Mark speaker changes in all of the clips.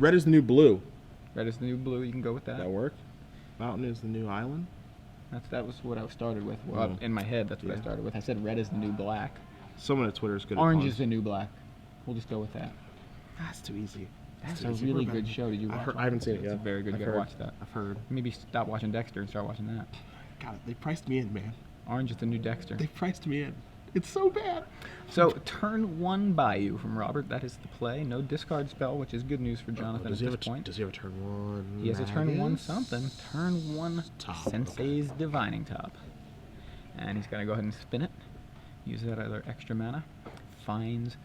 Speaker 1: Red is the new blue.
Speaker 2: Red is the new blue. You can go with that.
Speaker 1: That work? Mountain is the new island.
Speaker 2: That was what I started with. Well, in my head, that's what I started with. I said red is the new black.
Speaker 1: Someone at Twitter is good.
Speaker 2: Orange
Speaker 1: at
Speaker 2: is the new black. We'll just go with that.
Speaker 1: That's too easy.
Speaker 2: That's a really good show. Did you watch it?
Speaker 1: I haven't seen it yet.
Speaker 2: It's very good. You gotta watch that.
Speaker 1: I've heard.
Speaker 2: Maybe stop watching Dexter and start watching that.
Speaker 1: God, they priced me in, man.
Speaker 2: Orange is the new Dexter.
Speaker 1: They priced me in. It's so bad.
Speaker 2: So, turn 1 Bayou from Robert. That is the play. No discard spell, which is good news for Jonathan at this point.
Speaker 1: Does he have a turn 1?
Speaker 2: He has a turn 1 something. Turn 1 Sensei's Divining Top. And he's going to go ahead and spin it. Use that other extra mana. Finds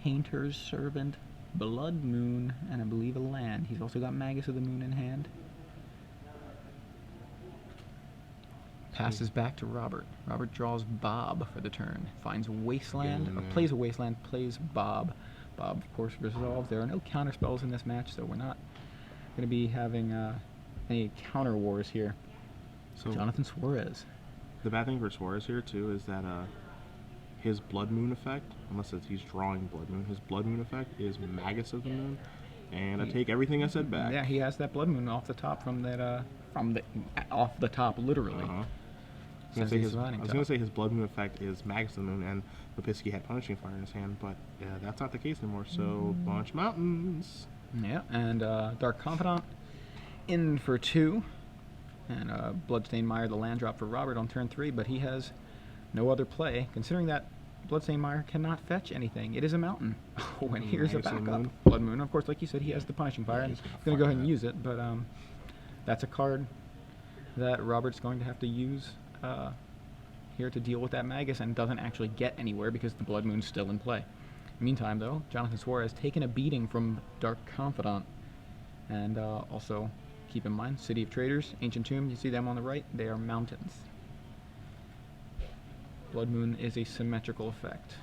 Speaker 2: Painter's Servant, Blood Moon, and I believe a land. He's also got Magus of the Moon in hand. Passes back to Robert. Robert draws Bob for the turn. Finds Wasteland, or plays a Wasteland, plays Bob. Bob, of course, resolves. There are no counter spells in this match, so we're not going to be having any counter wars here. So Jonathan Suarez.
Speaker 1: The bad thing for Suarez here, too, is that his Blood Moon effect, unless he's drawing Blood Moon, his Blood Moon effect is Magus of the Moon. And I take everything I said back.
Speaker 2: Yeah, he has that Blood Moon off the top from that, off the top, literally.
Speaker 1: I was going to say his Blood Moon effect is Magus of the Moon, and Lopuski had Punishing Fire in his hand, but that's not the case anymore, so bunch mountains.
Speaker 2: Yeah, and Dark Confidant in for 2, and Bloodstained Mire, the land drop for Robert on turn 3, but he has no other play, considering that Bloodstained Mire cannot fetch anything. It is a mountain. Oh, and here's a backup. Blood Moon, of course, like you said, he has the Punishing Fire, and he's going to go ahead and use it, but that's a card that Robert's going to have to use here to deal with that Magus, and doesn't actually get anywhere because the Blood Moon's still in play. Meantime, though, Jonathan Suarez taken a beating from Dark Confidant, and also keep in mind, City of Traders, Ancient Tomb, you see them on the right, they are mountains. Blood Moon is a symmetrical effect.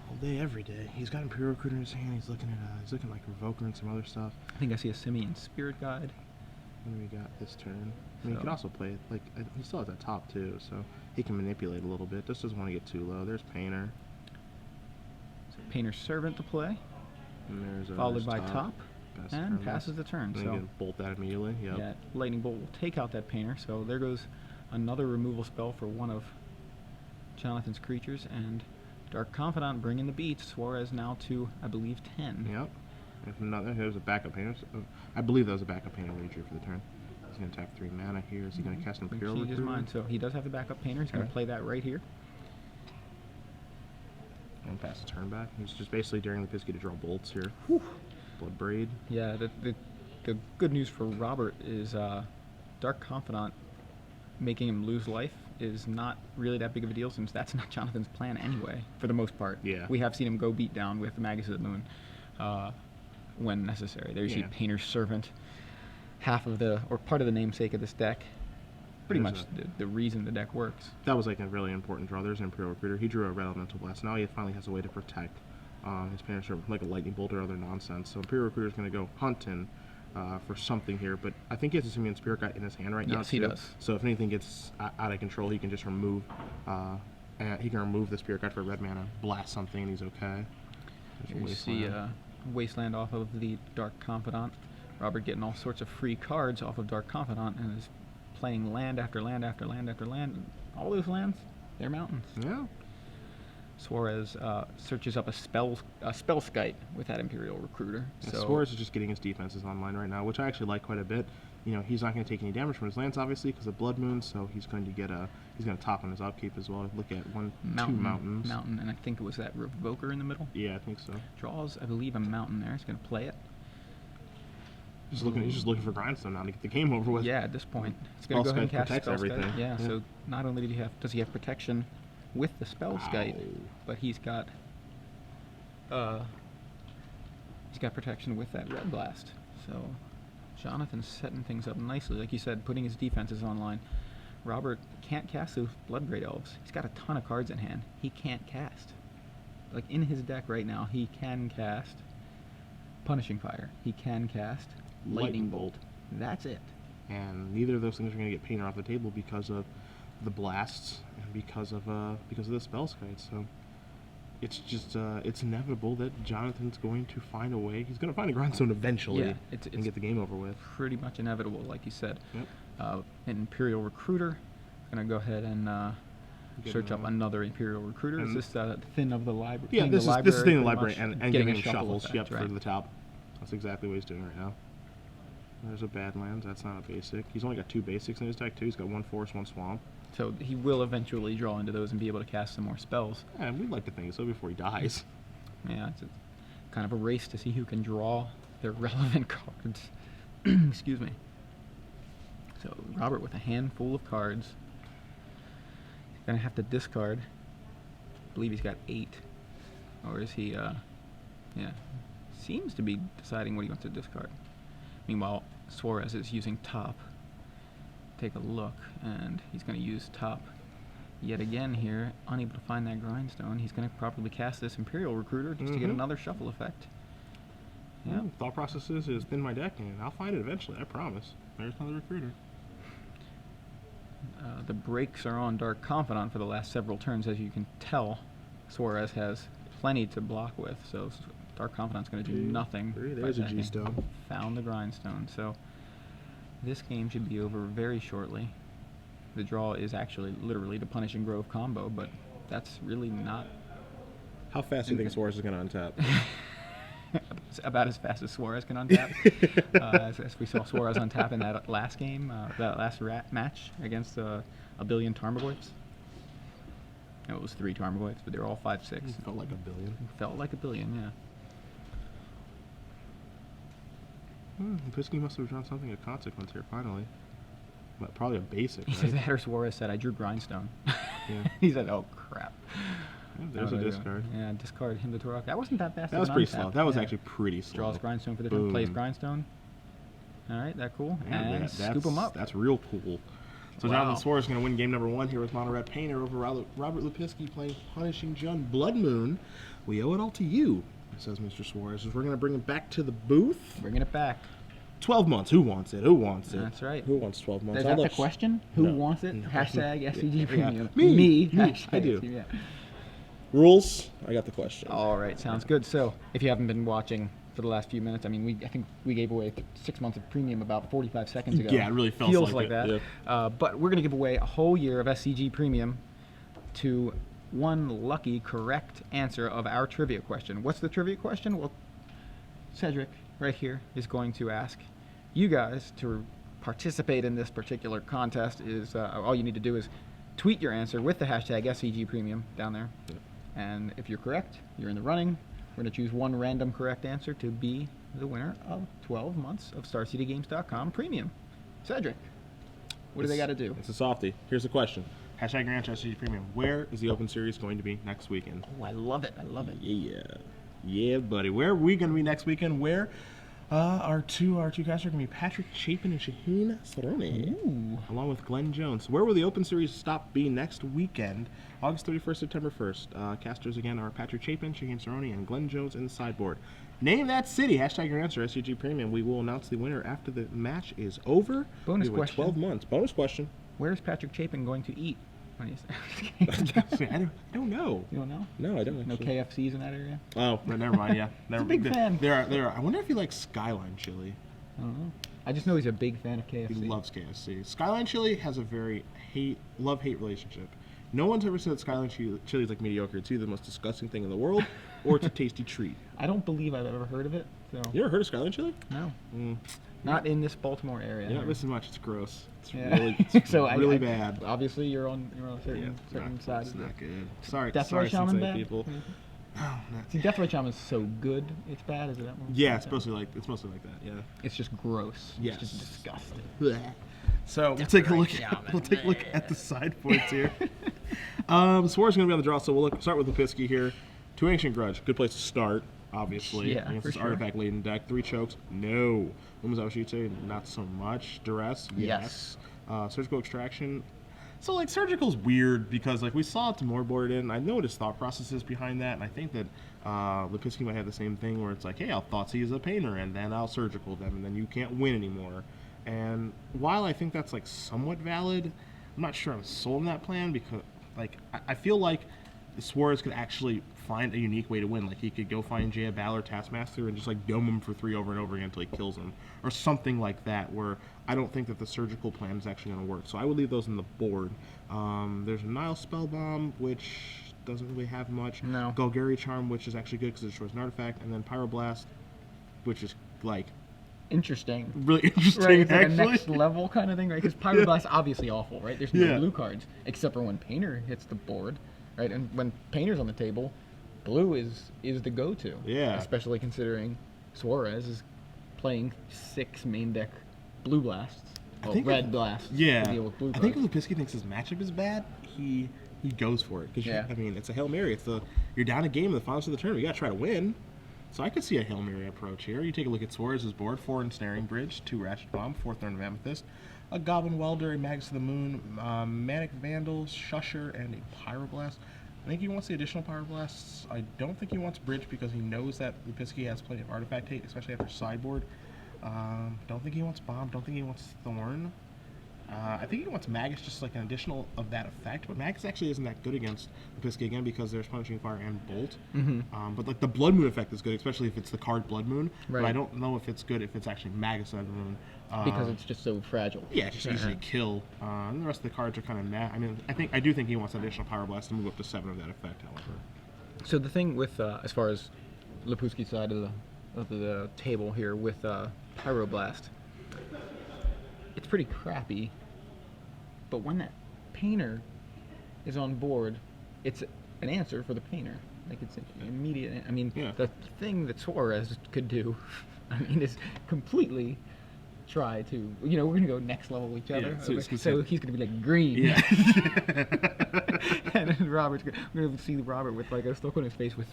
Speaker 1: All day, every day. He's got Imperial Recruiter in his hand. He's looking like Revoker and some other stuff.
Speaker 2: I think I see a Simian Spirit Guide.
Speaker 1: What do we got this turn? I mean, he could also play it, like, he still has that top, too, so he can manipulate a little bit. Just doesn't want to get too low. There's Painter.
Speaker 2: So Painter's Servant to play.
Speaker 1: And there's
Speaker 2: followed by top. And passes the turn.
Speaker 1: And
Speaker 2: so
Speaker 1: you bolt that immediately. Yep.
Speaker 2: Yeah, Lightning Bolt will take out that Painter, so there goes another removal spell for one of Jonathan's creatures, and Dark Confidant bringing the beats. Suarez now to, I believe, 10.
Speaker 1: Yep. If not, there's a backup Painter. I believe that was a backup Painter when he drew for the turn. He's going to attack 3 mana here. Is he going to cast Imperial Recruiter?
Speaker 2: His mind, so he does have the backup Painter. He's going to play that right here.
Speaker 1: And pass the turn back. He's just basically daring Lopuski to draw bolts here.
Speaker 2: Whew.
Speaker 1: Blood Braid.
Speaker 2: Yeah, the good news for Robert is Dark Confidant making him lose life is not really that big of a deal, since that's not Jonathan's plan anyway, for the most part.
Speaker 1: Yeah.
Speaker 2: We have seen him go beat down with the Magus of the Moon when necessary. There's your Painter's Servant, half of the, or part of the namesake of this deck. Pretty much the reason the deck works.
Speaker 1: That was like a really important draw. There's an Imperial Recruiter. He drew a Red Elemental Blast. Now he finally has a way to protect his Painter's Servant, like a Lightning Bolt or other nonsense. So Imperial Recruiter is going to go hunting for something here, but I think he has a Simian Spirit Guide in his hand right now.
Speaker 2: Yes, he does.
Speaker 1: So if anything gets out of control, he can just remove. He can remove the Spirit Guide for red mana, blast something, and he's okay.
Speaker 2: Here you see Wasteland off of the Dark Confidant. Robert getting all sorts of free cards off of Dark Confidant, and is playing land after land after land after land. And all those lands, they're mountains.
Speaker 1: Yeah.
Speaker 2: Suarez searches up a Spellskite with that Imperial Recruiter.
Speaker 1: Yeah,
Speaker 2: so
Speaker 1: Suarez is just getting his defenses online right now, which I actually like quite a bit. You know, he's not going to take any damage from his lands, obviously, because of Blood Moon, so he's going to get he's going to top on his upkeep as well. Look at two mountains.
Speaker 2: Mountain, and I think it was that Revoker in the middle.
Speaker 1: Yeah, I think so.
Speaker 2: Draws, I believe, a mountain there. He's going to play it.
Speaker 1: He's just looking for grindstone now to get the game over with.
Speaker 2: Yeah, at this point, he's going to go ahead and cast
Speaker 1: everything.
Speaker 2: Yeah, so not only does he have protection with the Spellskite, but he's got protection with that Red Blast. So Jonathan's setting things up nicely, like you said, putting his defenses online. Robert can't cast those Bloodbraid Elves. He's got a ton of cards in hand. He can't cast. Like in his deck right now, he can cast Punishing Fire. He can cast Lightning Bolt. That's it.
Speaker 1: And neither of those things are going to get Painter off the table because of the blasts and because of the Spellskite. So it's just it's inevitable that Jonathan's going to find a way. He's going to find a grindstone eventually
Speaker 2: Yeah, it's
Speaker 1: and get the game over with.
Speaker 2: pretty much inevitable, like you said.
Speaker 1: Yep.
Speaker 2: An Imperial Recruiter. Gonna go ahead and search up another Imperial Recruiter. Is this Thin of the Library?
Speaker 1: Yeah, this is Thin of the Library and
Speaker 2: getting
Speaker 1: giving
Speaker 2: a
Speaker 1: him shuffles.
Speaker 2: effect,
Speaker 1: Yep,
Speaker 2: right?
Speaker 1: for the top. That's exactly what he's doing right now. There's a Badlands. That's not a basic. He's only got 2 basics in his deck too. He's got 1 forest, 1 swamp.
Speaker 2: So he will eventually draw into those and be able to cast some more spells.
Speaker 1: Yeah, we'd like to think so before he dies.
Speaker 2: Yeah, it's kind of a race to see who can draw their relevant cards. Excuse me. So Robert with a handful of cards. He's gonna have to discard. I believe he's got 8, or is he? Yeah, seems to be deciding what he wants to discard. Meanwhile, Suarez is using top. Take a look, and he's going to use top yet again here. Unable to find that grindstone. He's going to probably cast this Imperial Recruiter just to get another shuffle effect. Yeah.
Speaker 1: Thought process is thin my deck, and I'll find it eventually. I promise. There's another recruiter.
Speaker 2: The brakes are on Dark Confidant for the last several turns, as you can tell. Suarez has plenty to block with, so Dark Confidant's going to do nothing.
Speaker 1: There's a G-stone.
Speaker 2: Found the grindstone, so this game should be over very shortly. The draw is actually literally the Punishing Grove combo, but that's really not...
Speaker 1: How fast do you think Suarez is going to untap?
Speaker 2: About as fast as Suarez can untap. As we saw Suarez untap in that last game, that last match against a billion Tarmogoyfs. No, it was 3 Tarmogoyfs, but they were all 5/6.
Speaker 1: It felt like a billion.
Speaker 2: Felt like a billion, yeah.
Speaker 1: Lopuski must have drawn something of consequence here, finally. But probably a basic, right?
Speaker 2: Either that or Suarez said, I drew grindstone.
Speaker 1: Yeah.
Speaker 2: He said, oh, crap.
Speaker 1: Yeah, there's a discard.
Speaker 2: Yeah, discard him to Turok. That wasn't that fast.
Speaker 1: That was pretty slow. That was actually pretty slow.
Speaker 2: Draws grindstone for the turn, plays grindstone. All right, that cool.
Speaker 1: Yeah,
Speaker 2: and scoop him up.
Speaker 1: That's real cool. So
Speaker 2: Wow.
Speaker 1: Jonathan Suarez is going to win game number 1 here with Mono Red Painter over Robert Lopuski playing Punishing Jun Blood Moon. We owe it all to you, says Mr. Suarez. We're going to bring him back to the booth.
Speaker 2: Bringing it back.
Speaker 1: 12 months. Who wants it? Who wants it?
Speaker 2: That's right.
Speaker 1: Who wants 12 months?
Speaker 2: Is that the question? Who wants it?
Speaker 1: No.
Speaker 2: Hashtag SCG Premium.
Speaker 1: Me.
Speaker 2: Me.
Speaker 1: I do.
Speaker 2: Yeah.
Speaker 1: Rules? I got the question.
Speaker 2: All right, sounds good. So, if you haven't been watching for the last few minutes, I mean, I think we gave away 6 months of premium about 45 seconds ago.
Speaker 1: Yeah, it really
Speaker 2: feels
Speaker 1: like
Speaker 2: that.
Speaker 1: Yeah.
Speaker 2: But we're going to give away a whole year of SCG Premium to one lucky correct answer of our trivia question. What's the trivia question? Well, Cedric, right here, is going to ask you guys to participate in this particular contest. Is all you need to do is tweet your answer with the hashtag SCG Premium down there.
Speaker 1: Yep.
Speaker 2: And if you're correct, you're in the running. We're going to choose one random correct answer to be the winner of 12 months of StarCityGames.com Premium. Cedric, what do they got to do?
Speaker 1: It's a softie. Here's the question. Hashtag your answer, SCG Premium. Where is the Open Series going to be next weekend?
Speaker 2: Oh, I love it. I love it.
Speaker 1: Yeah. Yeah, buddy. Where are we going to be next weekend? Where our two casters are going to be Patrick Chapin and Shaheen Saroni, along with Glenn Jones. Where will the Open Series stop be next weekend? August 31st, September 1st. Casters again are Patrick Chapin, Shaheen Saroni, and Glenn Jones in the sideboard. Name that city. Hashtag your answer, SCG Premium. We will announce the winner after the match is over.
Speaker 2: Bonus
Speaker 1: We wait
Speaker 2: question.
Speaker 1: 12 months. Bonus question.
Speaker 2: Where's Patrick Chapin going to eat?
Speaker 1: I don't know.
Speaker 2: You don't know?
Speaker 1: No, I don't.
Speaker 2: No
Speaker 1: Actually.
Speaker 2: KFCs in that area?
Speaker 1: Oh, no, never mind. Yeah,
Speaker 2: He's a big fan.
Speaker 1: There are. I wonder if he likes Skyline chili.
Speaker 2: I don't know. I just know he's a big fan of KFC.
Speaker 1: He loves KFC. Skyline chili has a very love-hate relationship. No one's ever said that Skyline chili is like mediocre. It's either the most disgusting thing in the world, or it's a tasty treat.
Speaker 2: I don't believe I've ever heard of it. So
Speaker 1: You ever heard of Skyline chili?
Speaker 2: no,
Speaker 1: Mm.
Speaker 2: not in this Baltimore area.
Speaker 1: You're not missing much. It's gross. It's
Speaker 2: Yeah.
Speaker 1: really,
Speaker 2: So
Speaker 1: really bad.
Speaker 2: Obviously, you're on a certain side.
Speaker 1: It's
Speaker 2: of
Speaker 1: not
Speaker 2: it.
Speaker 1: good. Sorry,
Speaker 2: Death
Speaker 1: sorry,
Speaker 2: Ray Shaman
Speaker 1: Sensei
Speaker 2: bad?
Speaker 1: people. Oh,
Speaker 2: See, Death Ray Shaman's so good, it's bad. Is it that one?
Speaker 1: yeah, it's mostly like that. Yeah.
Speaker 2: It's just gross.
Speaker 1: Yes.
Speaker 2: It's just disgusting.
Speaker 1: So we'll take a look. We'll take a look at the sideboards here. Suarez is going to be on the draw, so we'll start with Lopuski here. 2 Ancient Grudge, good place to start, obviously.
Speaker 2: Yeah,
Speaker 1: against
Speaker 2: for
Speaker 1: this
Speaker 2: sure.
Speaker 1: artifact-laden deck. 3 Chokes, no. Umazawa, not so much. Duress, yes. Surgical Extraction. So like Surgical's weird because like we saw Timur boarded in. I noticed thought processes behind that, and I think that Lopuski might have the same thing where it's like, hey, I'll Thoughtseize as a painter, and then I'll Surgical them, and then you can't win anymore. And while I think that's like somewhat valid, I'm not sure I'm sold on that plan because like I feel like Suarez could actually find a unique way to win. Like, he could go find SCGBALT or Taskmaster and just, like, dome him for 3 over and over again until he kills him. Or something like that, where I don't think that the surgical plan is actually going to work. So I would leave those on the board. There's a Nile Spellbomb, which doesn't really have much.
Speaker 2: No.
Speaker 1: Golgari Charm, which is actually good because it destroys an artifact. And then Pyroblast, which is, like,
Speaker 2: interesting.
Speaker 1: really interesting,
Speaker 2: Right, it's like
Speaker 1: actually.
Speaker 2: a next level kind of thing, right? Because Pyroblast's obviously awful, right? There's no
Speaker 1: Yeah.
Speaker 2: blue cards, except for when Painter hits the board, right? And when Painter's on the table, blue is the go-to.
Speaker 1: Yeah.
Speaker 2: Especially considering Suarez is playing 6 main deck blue blasts. Well,
Speaker 1: think
Speaker 2: red
Speaker 1: if-
Speaker 2: blasts
Speaker 1: Yeah.
Speaker 2: to deal with blue
Speaker 1: I think if
Speaker 2: cards.
Speaker 1: Lupuski thinks his matchup is bad, he goes for it. Because,
Speaker 2: Yeah.
Speaker 1: I mean, it's a Hail Mary. You're down a game in the finals of the tournament. You got to try to win. So I could see a Hail Mary approach here. You take a look at Suarez's board: 4 Ensnaring Bridge, 2 Ratchet Bomb, 4 Thorn of Amethyst, a Goblin Welder, a Magus of the Moon, Manic Vandal, Shusher, and a Pyroblast. I think he wants the additional Pyroblasts. I don't think he wants Bridge because he knows that Lupuski has plenty of artifact hate, especially after sideboard. Don't think he wants Bomb. Don't think he wants Thorn. I think he wants Magus, just like an additional of that effect, but Magus actually isn't that good against Lupuski again because there's Punishing Fire and Bolt. But like the Blood Moon effect is good, especially if it's the card Blood Moon. But I
Speaker 2: Right.
Speaker 1: don't know if it's good if it's actually Magus out of the Moon.
Speaker 2: Because it's just so fragile.
Speaker 1: Yeah, it's just easy to kill. And the rest of the cards are kind of meh. I mean, I do think he wants an additional Pyroblast to move up to 7 of that effect, however.
Speaker 2: So the thing with, as far as Lopuski's side of the table here with Pyroblast, it's pretty crappy. But when that Painter is on board, it's an answer for the Painter. Like, it's an immediate. I mean,
Speaker 1: Yeah.
Speaker 2: the thing that Suarez could do, I mean, is completely try to. We're going to go next level with each other.
Speaker 1: so it's
Speaker 2: So he's going to be like green.
Speaker 1: Yeah.
Speaker 2: And then we're going to see Robert with like a look on his face with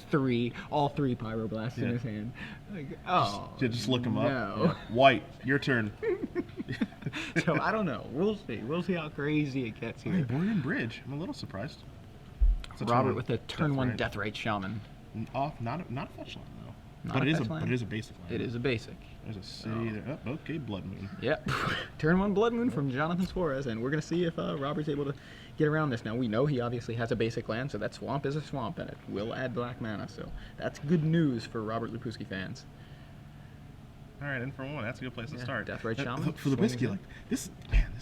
Speaker 2: all three Pyroblasts in
Speaker 1: Yeah.
Speaker 2: his hand. Like, oh,
Speaker 1: just look him up.
Speaker 2: no.
Speaker 1: Yeah. White, your turn.
Speaker 2: So I don't know. We'll see. We'll see how crazy it gets
Speaker 1: I mean,
Speaker 2: here.
Speaker 1: Board and Bridge. I'm a little surprised. It's a
Speaker 2: Robert
Speaker 1: turn
Speaker 2: with a turn 1 Deathrite Shaman.
Speaker 1: Not a fetch line though.
Speaker 2: Not
Speaker 1: But
Speaker 2: a
Speaker 1: it is
Speaker 2: fetch line?
Speaker 1: But it is a basic line.
Speaker 2: It is a basic.
Speaker 1: There's a city there. Oh, okay, Blood Moon.
Speaker 2: Yep. Turn 1 Blood Moon from Jonathan Suarez, and we're going to see if Robert's able to get around this. Now, we know he obviously has a basic land, so that swamp is a swamp, and it will add black mana, so that's good news for Robert Lopuski fans.
Speaker 1: All right, and for 1, that's a good place to
Speaker 2: Yeah,
Speaker 1: start.
Speaker 2: Deathrite Shaman,
Speaker 1: For
Speaker 2: swings
Speaker 1: Lupuski,
Speaker 2: in.
Speaker 1: like this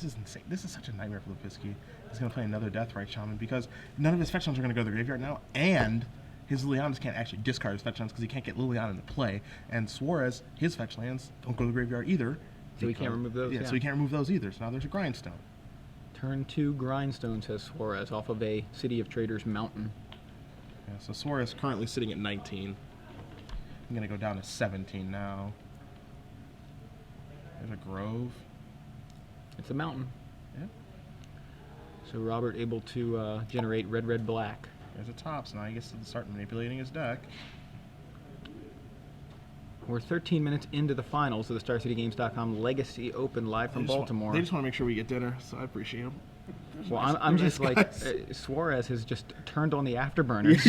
Speaker 1: is insane. This is such a nightmare for Lupuski. He's gonna play another Deathrite Shaman because none of his fetch lands are gonna go to the graveyard now, and his Lilianas can't actually discard his fetch lands because he can't get Liliana into play. And Suarez, his fetch lands don't go to the graveyard either.
Speaker 2: So he can't remove those,
Speaker 1: Yeah,
Speaker 2: yeah.
Speaker 1: so he can't remove those either. So now there's a Grindstone.
Speaker 2: Turn 2 Grindstone, says Suarez, off of a City of Traders mountain.
Speaker 1: Yeah, so Suarez currently sitting at 19. I'm gonna go down to 17 now. There's a Grove.
Speaker 2: It's a mountain.
Speaker 1: Yeah.
Speaker 2: So Robert able to generate red, red, black.
Speaker 1: There's a top, so now he gets to start manipulating his deck.
Speaker 2: We're 13 minutes into the finals of the StarCityGames.com Legacy Open live from Baltimore.
Speaker 1: They just want to make sure we get dinner, so I appreciate them.
Speaker 2: Well, I'm just like Suarez has just turned on the afterburners.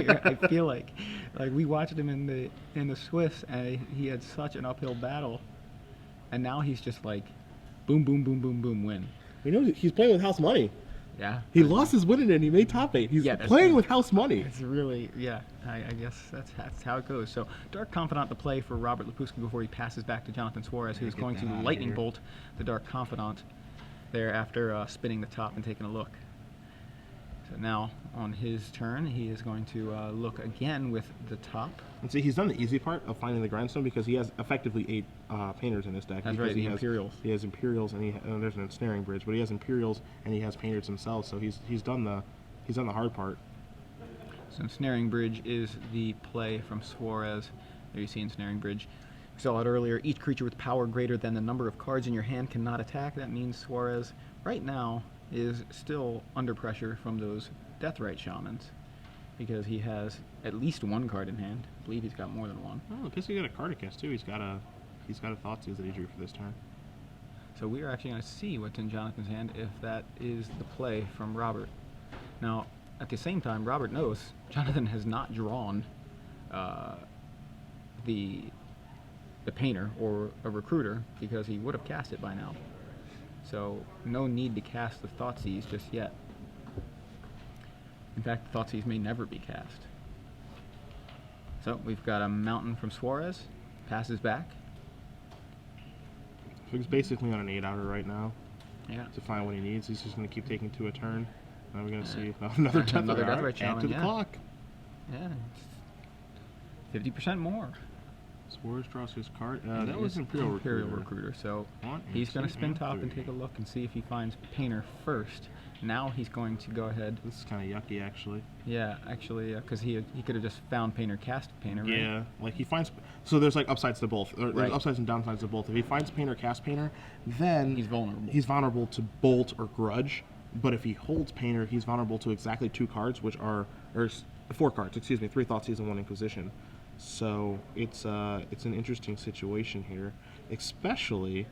Speaker 2: I feel like we watched him in the Swiss, and he had such an uphill battle, and now he's just like, boom, boom, boom, boom, boom, win.
Speaker 1: We know he's playing with house money.
Speaker 2: Yeah.
Speaker 1: He lost his win in it and he made top 8. He's
Speaker 2: Yeah, that's
Speaker 1: playing
Speaker 2: true.
Speaker 1: with house money.
Speaker 2: It's really, yeah. I guess that's how it goes. So Dark Confidant to play for Robert Lopuski before he passes back to Jonathan Suarez, who's
Speaker 1: Get
Speaker 2: going
Speaker 1: that
Speaker 2: to
Speaker 1: outta
Speaker 2: Lightning
Speaker 1: here.
Speaker 2: Bolt the Dark Confidant there after spinning the top and taking a look. So now on his turn, he is going to look again with the top.
Speaker 1: And see, he's done the easy part of finding the Grindstone because he has effectively 8 painters in his deck.
Speaker 2: That's
Speaker 1: because
Speaker 2: right,
Speaker 1: he
Speaker 2: the
Speaker 1: has,
Speaker 2: Imperials.
Speaker 1: He has Imperials and there's an Ensnaring Bridge, but he has Imperials and he has painters himself. So he's done the hard part.
Speaker 2: So Ensnaring Bridge is the play from Suarez. There you see Ensnaring Bridge. We saw it earlier. Each creature with power greater than the number of cards in your hand cannot attack. That means Suarez right now is still under pressure from those Deathrite Shamans because he has at least 1 card in hand. I believe he's got more than 1.
Speaker 1: Oh, Lupuski got a Cardicus too. He's got a Thoughtseize that he drew for this turn.
Speaker 2: So we are actually going to see what's in Jonathan's hand if that is the play from Robert. Now, at the same time, Robert knows Jonathan has not drawn the painter or a recruiter because he would have cast it by now. So no need to cast the Thoughtseize just yet. In fact, Thoughtseize may never be cast. So we've got a mountain from Suarez. Passes back.
Speaker 1: He's basically on an 8-outer right now
Speaker 2: Yeah.
Speaker 1: to find what he needs. He's just going to keep taking 2 a turn. Now we're going to see another Death
Speaker 2: Another Death Ray
Speaker 1: Add
Speaker 2: Shaman,
Speaker 1: to the
Speaker 2: yeah.
Speaker 1: clock.
Speaker 2: Yeah. 50% more.
Speaker 1: Suarez draws his card.
Speaker 2: And
Speaker 1: That
Speaker 2: it
Speaker 1: was
Speaker 2: is
Speaker 1: Imperial Recruiter.
Speaker 2: Recruiter. So
Speaker 1: 1,
Speaker 2: he's going to
Speaker 1: 2,
Speaker 2: spin
Speaker 1: and
Speaker 2: top and
Speaker 1: 3.
Speaker 2: take a look and see if he finds Painter first. Now he's going to go ahead.
Speaker 1: This is kind of yucky, actually.
Speaker 2: Yeah, actually, because he could have just found Painter, cast Painter, right?
Speaker 1: Yeah, like he finds. So there's like upsides to both. Or
Speaker 2: Right.
Speaker 1: there's upsides and downsides to both. If he finds Painter, cast Painter, then
Speaker 2: He's vulnerable.
Speaker 1: He's vulnerable to Bolt or Grudge. But if he holds Painter, he's vulnerable to exactly 2 cards, which are 4 cards. Excuse me, 3 Thoughtseize and 1 Inquisition. So it's an interesting situation here, especially.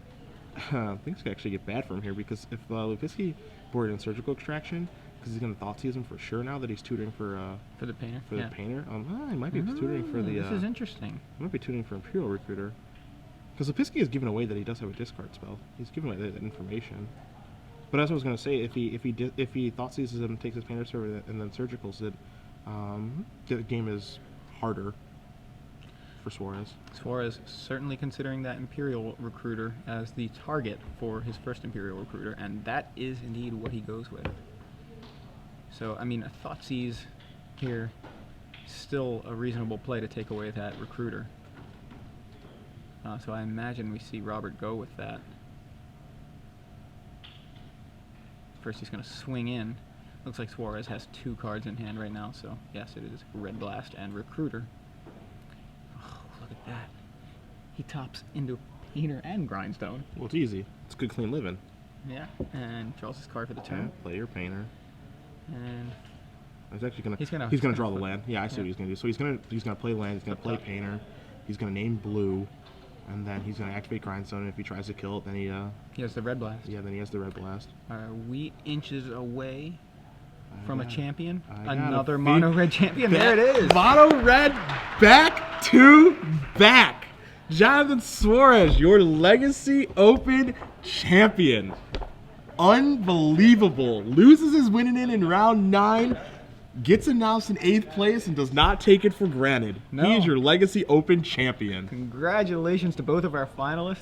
Speaker 1: Things could actually get bad for him here because if Lopuski boarded in Surgical Extraction, because he's going to Thoughtseize him for sure now that he's tutoring for
Speaker 2: the Painter.
Speaker 1: the Painter. He might be tutoring for the.
Speaker 2: This is interesting.
Speaker 1: He might be tutoring for Imperial Recruiter, because Lopuski has given away that he does have a discard spell. He's given away that information. But as I was going to say, if he Thoughtseizes him, takes his Painter server, and then Surgicals it, the game is harder for Suarez.
Speaker 2: Suarez certainly considering that Imperial Recruiter as the target for his first Imperial Recruiter, and that is indeed what he goes with. So, I mean, a Thoughtseize here, still a reasonable play to take away that Recruiter. So I imagine we see Robert go with that. First he's going to swing in. Looks like Suarez has 2 cards in hand right now, so yes, it is Red Blast and Recruiter. Look at that. He tops into Painter and Grindstone.
Speaker 1: Well, it's easy. It's good, clean living.
Speaker 2: Yeah, and draws his card for the turn.
Speaker 1: Play your Painter.
Speaker 2: And
Speaker 1: He's actually gonna.
Speaker 2: He's
Speaker 1: He's gonna draw the land. Yeah, I see what he's gonna do. So he's gonna play land. He's gonna play Painter. He's gonna name blue, and then he's gonna activate Grindstone. And if he tries to kill it, then
Speaker 2: he has the Red Blast.
Speaker 1: then he has the Red Blast.
Speaker 2: Are we inches away from a
Speaker 1: got-
Speaker 2: champion?
Speaker 1: I got
Speaker 2: Another
Speaker 1: a
Speaker 2: mono red champion. There it is.
Speaker 1: Mono red back to back. Jonathan Suarez, your Legacy Open champion. Unbelievable. Loses his winning in round 9. Gets announced in 8th place and does not take it for granted.
Speaker 2: No.
Speaker 1: He is your Legacy Open champion.
Speaker 2: Congratulations to both of our finalists.